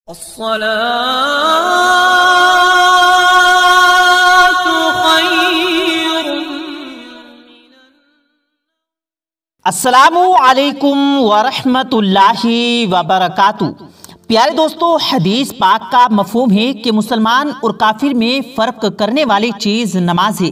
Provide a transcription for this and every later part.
الصلاة خير السلام علیکم ورحمۃ اللہ وبرکاتہ۔ پیارے دوستو، حدیث پاک کا مفہوم ہے کہ مسلمان اور کافر میں فرق کرنے والی چیز نماز ہے۔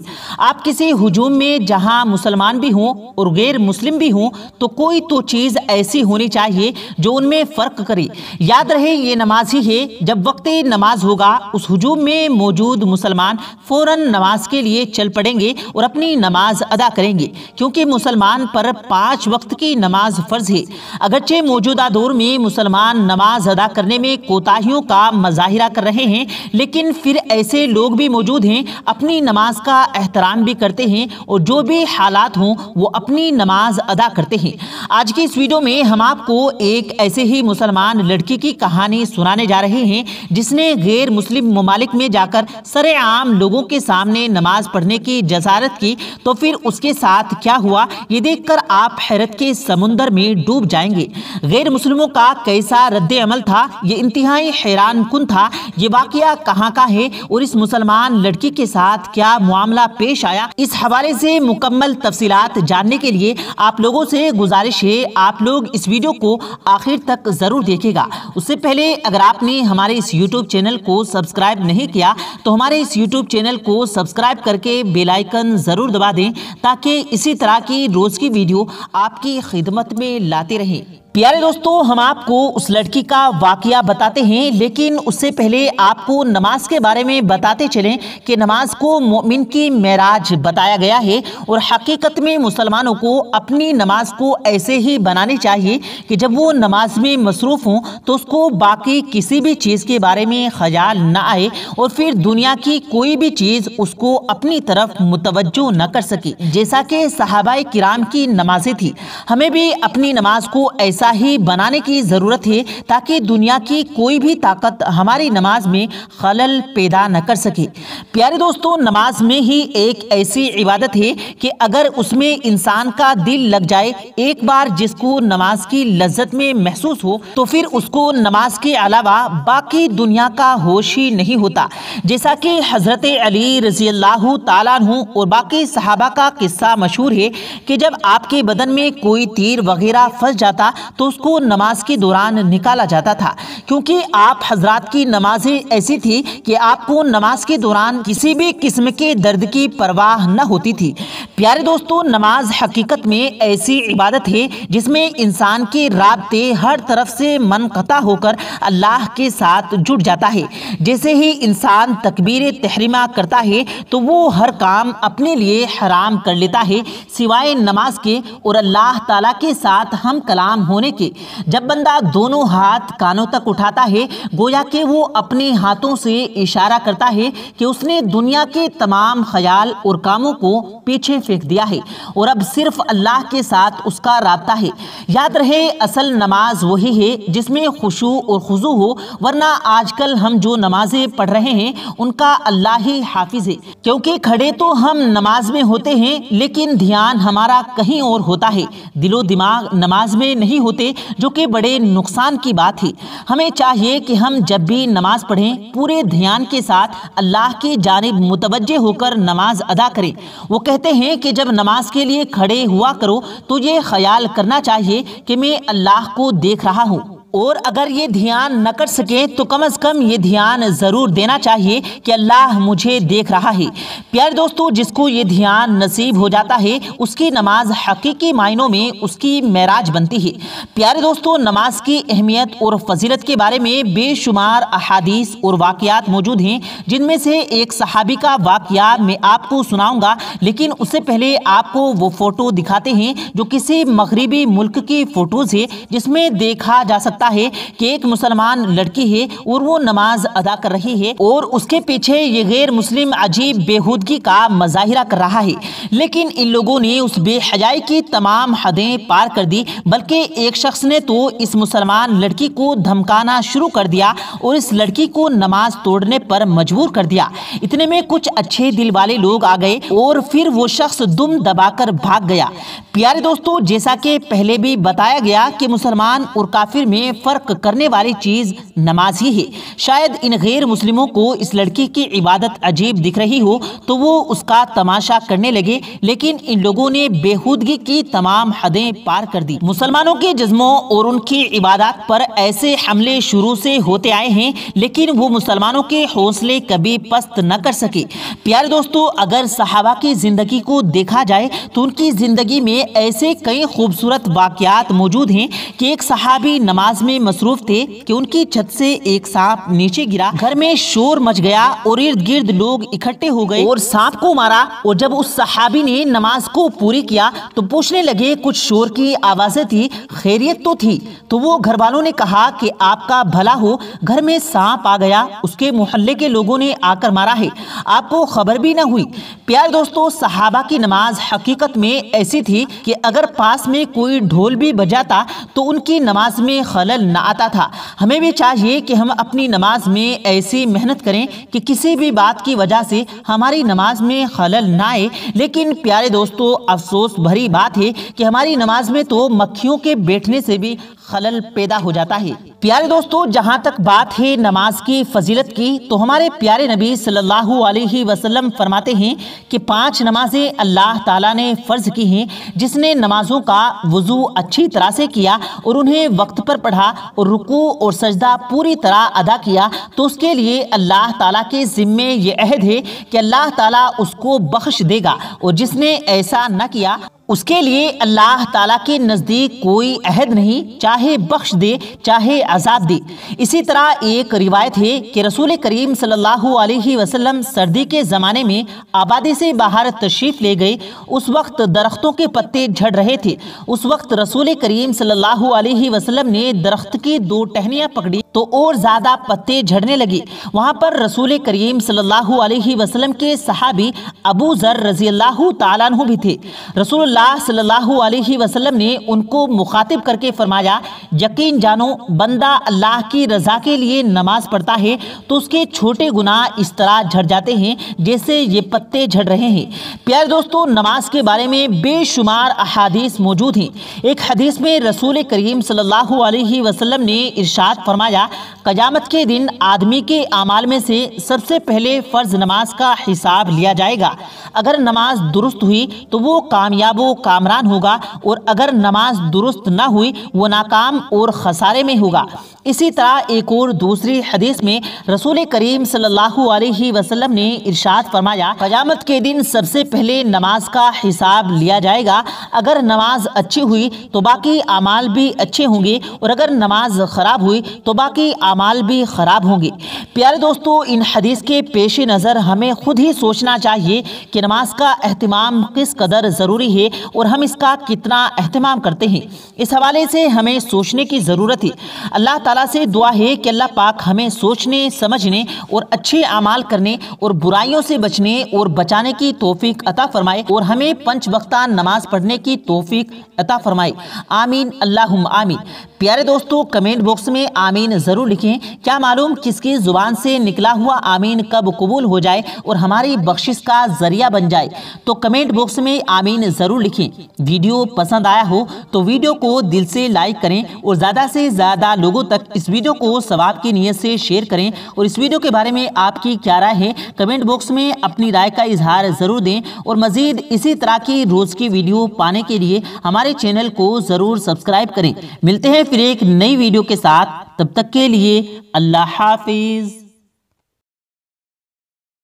آپ کسی ہجوم میں جہاں مسلمان بھی ہوں اور غیر مسلم بھی ہوں تو کوئی تو چیز ایسی ہونی چاہیے جو ان میں فرق کرے۔ یاد رہے یہ نماز ہی ہے۔ جب وقت نماز ہوگا اس ہجوم میں موجود مسلمان فوراً نماز کے لیے چل پڑیں گے اور اپنی نماز ادا کریں گے، کیونکہ مسلمان پر 5 وقت کی نماز فرض ہے۔ اگرچہ موجودہ دور میں مسلمان نماز ادا کرنے میں کوتاہیوں کا مظاہرہ کر رہے ہیں، لیکن پھر ایسے لوگ بھی موجود ہیں اپنی نماز کا احترام بھی کرتے ہیں اور جو بھی حالات ہوں وہ اپنی نماز ادا کرتے ہیں۔ آج کی اس ویڈیو میں ہم آپ کو ایک ایسے ہی مسلمان لڑکی کی کہانی سنانے جا رہے ہیں جس نے غیر مسلم ممالک میں جا کر سر عام لوگوں کے سامنے نماز پڑھنے کی جسارت کی، تو پھر اس کے ساتھ کیا ہوا یہ دیکھ کر آپ حیرت کے سمندر میں ڈوب جائیں گے۔ غیر مسلموں کا کیسا رد عمل تھا، یہ انتہائی حیران کن تھا۔ یہ واقعہ کہاں کا ہے اور اس مسلمان لڑکی کے ساتھ کیا معاملہ پیش آیا، اس حوالے سے مکمل تفصیلات جاننے کے لیے آپ لوگوں سے گزارش ہے آپ لوگ اس ویڈیو کو آخر تک ضرور دیکھے گا۔ اس سے پہلے اگر آپ نے ہمارے اس یوٹیوب چینل کو سبسکرائب نہیں کیا تو ہمارے اس یوٹیوب چینل کو سبسکرائب کر کے بیل آئیکن ضرور دبا دیں تاکہ اسی طرح کی روز کی ویڈیو آپ کی خدمت میں لاتے رہیں۔ پیارے دوستو، ہم آپ کو اس لڑکی کا واقعہ بتاتے ہیں، لیکن اس سے پہلے آپ کو نماز کے بارے میں بتاتے چلیں کہ نماز کو مومن کی معراج بتایا گیا ہے، اور حقیقت میں مسلمانوں کو اپنی نماز کو ایسے ہی بنانی چاہیے کہ جب وہ نماز میں مصروف ہوں تو اس کو باقی کسی بھی چیز کے بارے میں خیال نہ آئے اور پھر دنیا کی کوئی بھی چیز اس کو اپنی طرف متوجہ نہ کر سکے، جیسا کہ صحابہ کرام کی نمازیں تھی۔ ہمیں بھی اپنی نماز کو ایسا ہی بنانے کی ضرورت ہے تاکہ دنیا کی کوئی بھی طاقت ہماری نماز میں خلل پیدا نہ کر سکے۔ پیارے دوستو، نماز میں ہی ایک ایسی عبادت ہے کہ اگر اس میں انسان کا دل لگ جائے، ایک بار جس کو نماز کی لذت میں محسوس ہو تو پھر اس کو نماز کے علاوہ باقی دنیا کا ہوش ہی نہیں ہوتا، جیسا کہ حضرت علی رضی اللہ تعالیٰ عنہ اور باقی صحابہ کا قصہ مشہور ہے کہ جب آپ کے بدن میں کوئی تیر وغیرہ پھنس جاتا تو اس کو نماز کے دوران نکالا جاتا تھا، کیونکہ آپ حضرات کی نمازیں ایسی تھی کہ آپ کو نماز کے دوران کسی بھی قسم کے درد کی پرواہ نہ ہوتی تھی۔ پیارے دوستو، نماز حقیقت میں ایسی عبادت ہے جس میں انسان کے رابطے ہر طرف سے منقطع ہو کر اللہ کے ساتھ جڑ جاتا ہے۔ جیسے ہی انسان تکبیر تحریمہ کرتا ہے تو وہ ہر کام اپنے لیے حرام کر لیتا ہے سوائے نماز کے اور اللہ تعالیٰ کے ساتھ ہم کلام ہونے کے۔ جب بندہ دونوں ہاتھ کانوں تک اٹھاتا ہے گویا کہ وہ اپنے ہاتھوں سے اشارہ کرتا ہے کہ اس نے دنیا کے تمام خیال اور کاموں کو پیچھے پھینک دیا ہے اور اب صرف اللہ کے ساتھ اس کا رابطہ ہے۔ یاد رہے اصل نماز وہی ہے جس میں خشوع اور خضوع ہو، ورنہ آج کل ہم جو نمازیں پڑھ رہے ہیں ان کا اللہ ہی حافظ ہے، کیونکہ کھڑے تو ہم نماز میں ہوتے ہیں لیکن دھیان ہمارا کہیں اور ہوتا ہے، دل و دماغ نماز میں نہیں ہوتے، جو کہ بڑے نقصان کی بات ہے۔ ہمیں چاہیے کہ ہم جب بھی نماز پڑھیں پورے دھیان کے ساتھ اللہ کی جانب متوجہ ہو کر نماز ادا کریں۔ وہ کہتے ہیں کہ جب نماز کے لیے کھڑے ہوا کرو تو یہ خیال کرنا چاہیے کہ میں اللہ کو دیکھ رہا ہوں، اور اگر یہ دھیان نہ کر سکیں تو کم از کم یہ دھیان ضرور دینا چاہیے کہ اللہ مجھے دیکھ رہا ہے۔ پیارے دوستو، جس کو یہ دھیان نصیب ہو جاتا ہے اس کی نماز حقیقی معنوں میں اس کی معراج بنتی ہے۔ پیارے دوستو، نماز کی اہمیت اور فضیلت کے بارے میں بے شمار احادیث اور واقعات موجود ہیں، جن میں سے ایک صحابی کا واقعہ میں آپ کو سناؤں گا، لیکن اس سے پہلے آپ کو وہ فوٹو دکھاتے ہیں جو کسی مغربی ملک کی فوٹوز ہے، جس میں دیکھا جا سکتا ہے کہ ایک مسلمان لڑکی ہے اور وہ نماز ادا کر رہی ہے اور اس کے پیچھے یہ غیر مسلم عجیب بےہودگی کا مظاہرہ کر رہا ہے، لیکن ان لوگوں نے اس بے حیائی کی تمام حدیں پار کر دی، بلکہ ایک شخص نے تو اس مسلمان لڑکی کو دھمکانا شروع کر دیا اور اس لڑکی کو نماز توڑنے پر مجبور کر دیا۔ اتنے میں کچھ اچھے دل والے لوگ آ گئے اور پھر وہ شخص دم دبا کر بھاگ گیا۔ پیارے دوستو، جیسا کہ پہلے بھی بتایا گیا کہ مسلمان اور کافر میں فرق کرنے والی چیز نماز ہی ہے۔ شاید ان غیر مسلموں کو اس لڑکی کی عبادت عجیب دکھ رہی ہو تو وہ اس کا تماشا کرنے لگے، لیکن ان لوگوں نے بےہودگی کی تمام حدیں پار کر دی۔ مسلمانوں کے جسموں اور ان کی عبادات پر ایسے حملے شروع سے ہوتے آئے ہیں، لیکن وہ مسلمانوں کے حوصلے کبھی پست نہ کر سکے۔ پیارے دوستو، اگر صحابہ کی زندگی کو دیکھا جائے تو ان کی زندگی میں ایسے کئی خوبصورت واقعات موجود ہیں کہ ایک صحابی نماز میں مصروف تھے کہ ان کی چھت سے ایک سانپ نیچے گرا، گھر میں شور مچ گیا اور ارد گرد لوگ اکٹھے ہو گئے اور سانپ کو مارا۔ اور جب اس صحابی نے نماز کو پوری کیا تو پوچھنے لگے کچھ شور کی آوازیں تھی، خیریت تو تھی؟ تو وہ گھر والوں نے کہا کہ آپ کا بھلا ہو، گھر میں سانپ آ گیا، اس کے محلے کے لوگوں نے آ کر مارا ہے، آپ کو خبر بھی نہ ہوئی۔ پیارے دوستو، صحابہ کی نماز حقیقت میں ایسی تھی کہ اگر پاس میں کوئی ڈھول بھی بجاتا تو ان کی نماز میں خلل نہ آتا تھا۔ ہمیں بھی چاہیے کہ ہم اپنی نماز میں ایسی محنت کریں کہ کسی بھی بات کی وجہ سے ہماری نماز میں خلل نہ آئے۔ لیکن پیارے دوستو، افسوس بھری بات ہے کہ ہماری نماز میں تو مکھیوں کے بیٹھنے سے بھی خلل پیدا ہو جاتا ہے۔ پیارے دوستو، جہاں تک بات ہے نماز کی فضیلت کی تو ہمارے پیارے نبی صلی اللہ علیہ وسلم فرماتے ہیں کہ 5 نمازیں اللہ تعالیٰ نے فرض کی ہیں۔ جس نے نمازوں کا وضو اچھی طرح سے کیا اور انہیں وقت پر پڑھا اور رکوع اور سجدہ پوری طرح ادا کیا تو اس کے لیے اللہ تعالیٰ کے ذمے یہ عہد ہے کہ اللہ تعالیٰ اس کو بخش دے گا، اور جس نے ایسا نہ کیا اس کے لیے اللہ تعالیٰ کے نزدیک کوئی عہد نہیں، چاہے بخش دے چاہے عذاب دے۔ اسی طرح ایک روایت ہے کہ رسول کریم صلی اللہ علیہ وسلم سردی کے زمانے میں آبادی سے باہر تشریف لے گئے۔ اس وقت درختوں کے پتے جھڑ رہے تھے۔ اس وقت رسول کریم صلی اللہ علیہ وسلم نے درخت کی 2 ٹہنیاں پکڑی تو اور زیادہ پتے جھڑنے لگے۔ وہاں پر رسول کریم صلی اللہ علیہ وسلم کے صحابی ابو ذر رضی اللہ تعالیٰ عنہ بھی تھے۔ رسول اللہ صلی اللہ علیہ وسلم نے ان کو مخاطب کر کے فرمایا، یقین جانو بندہ اللہ کی رضا کے لیے نماز پڑھتا ہے تو اس کے چھوٹے گناہ اس طرح جھڑ جاتے ہیں جیسے یہ پتے جھڑ رہے ہیں۔ پیارے دوستو، نماز کے بارے میں بے شمار احادیث موجود ہیں۔ ایک حدیث میں رسول کریم صلی اللہ علیہ وسلم نے ارشاد فرمایا، قیامت کے دن آدمی کے اعمال میں سے سب سے پہلے فرض نماز کا حساب لیا جائے گا۔ اگر نماز درست ہوئی تو وہ کامیاب و کامران ہوگا، اور اگر نماز درست نہ ہوئی وہ ناکام اور خسارے میں ہوگا۔ اسی طرح ایک اور دوسری حدیث میں رسول کریم صلی اللہ علیہ وسلم نے ارشاد فرمایا، قیامت کے دن سب سے پہلے نماز کا حساب لیا جائے گا۔ اگر نماز اچھی ہوئی تو باقی اعمال بھی اچھے ہوں گے، اور اگر نماز خراب ہوئی تو باقی اعمال بھی خراب ہوں گے۔ پیارے دوستو، ان حدیث کے پیش نظر ہمیں خود ہی سوچنا چاہیے کہ نماز کا اہتمام کس قدر ضروری ہے اور ہم اس کا کتنا اہتمام کرتے ہیں۔ اس حوالے سے ہمیں سوچنے کی ضرورت ہے۔ اللہ تعالیٰ سے دعا ہے کہ اللہ پاک ہمیں سوچنے، سمجھنے اور اچھے اعمال کرنے اور برائیوں سے بچنے اور بچانے کی توفیق عطا فرمائے، اور ہمیں 5 وقتہ نماز پڑھنے کی توفیق عطا فرمائے۔ آمین، اللہم آمین۔ پیارے دوستو، کمنٹ باکس میں آمین ضرور لکھیں۔ کیا معلوم کس کی زبان سے نکلا ہوا آمین کب قبول ہو جائے اور ہماری بخشش کا ذریعہ بن جائے۔ تو کمنٹ باکس میں آمین ضرور لکھیں۔ ویڈیو پسند آیا ہو تو ویڈیو کو دل سے لائک کریں، اور زیادہ سے زیادہ لوگوں تک اس ویڈیو کو ثواب کی نیت سے شیئر کریں۔ اور اس ویڈیو کے بارے میں آپ کی کیا رائے ہے کمنٹ باکس میں اپنی رائے کا اظہار ضرور دیں، اور مزید اسی طرح کی روز کی ویڈیو پانے کے لیے ہمارے چینل کو ضرور سبسکرائب کریں۔ ملتے ہیں پھر ایک نئی ویڈیو کے ساتھ، تب تک کے لیے اللہ حافظ۔